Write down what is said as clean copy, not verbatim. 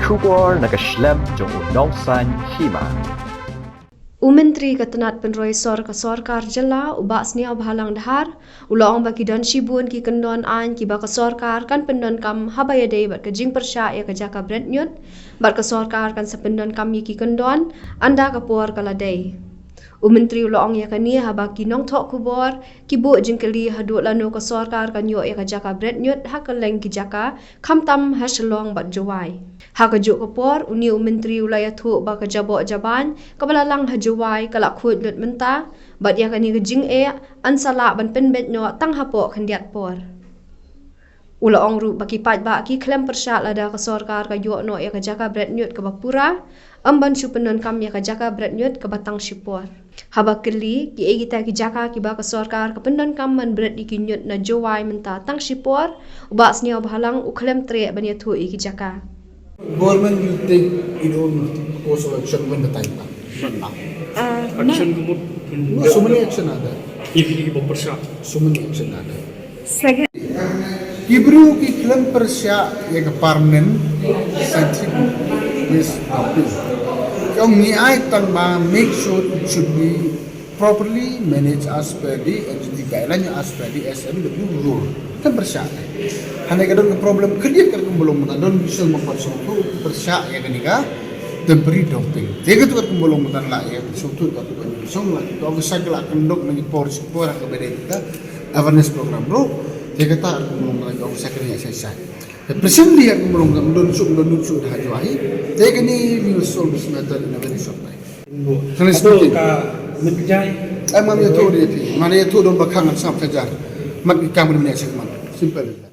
Shubor nakaslem jong unongsan hima. Menteri Ketenat Penroi Sor ke Sorkar Jela ubak senia bahalang dahar ulang bagi dan shibun ki kendon an ki ba ke Sorkar kan pendon kam habayadei bat ke jing persya ya ke jaka brand nyut bat ke Sorkar kan sependon kam ki kendon anda ke puar kaladei. Menteri ulang ya kani habaki nong tok kubor ki bu jingkeli hadu lanu ke Sorkar kan yo ya ke jaka brand nyut ha ke leng ki jaka kam tam haselong bat jawai. Ha ke juk kepor uni menteri ulaya thu ba ke jabok jaban kabalalang hajawai kalak khut lut menta bat ya kani ke jing an sala ban pen bet no tang hapok khandiat por. Ula ong ru baki pat ba ki klem persat lada ke Sorkar ka yo no ya ke jaka brand nyut ke bapura amban supenon kam ya ke jaka brand nyut ke batang sipor. Haba keli ki kita ki jaka ki ba ke Sorkar ke pendon kam man brand ki nyut na jawai menta tang sipor ubak senia bahalang uklem tre ban ya thu ki jaka. Government will take own course of action when the time comes. Not now. Action kumut. No, so many action are there. Ini bersya. So many action are there. Second. Kibru ki klaim persya yang permanent scientific is appeal. Kau ni ay tang ba make sure it should be properly managed as per the guideline as per the SMW rule. Kan persya. Hanya kadang problem kerja kan belum mudah bisa membuat suatu persya yang kenika temporary doping. Tiga tu kan belum mudah lah ya suatu tu kan song lah. Tu aku sagla kendok lagi polisi pora ke beda kita awareness program bro. Tiga tak belum lagi aku sagla saya. Present dia aku belum don su dah juahi. Tiga ni we will solve this matter in a very short time. Atau ka menjai. Emang ya tu dia. Mana ya tu don bakangan sam saja. Mak ikam ni macam mana? Simple.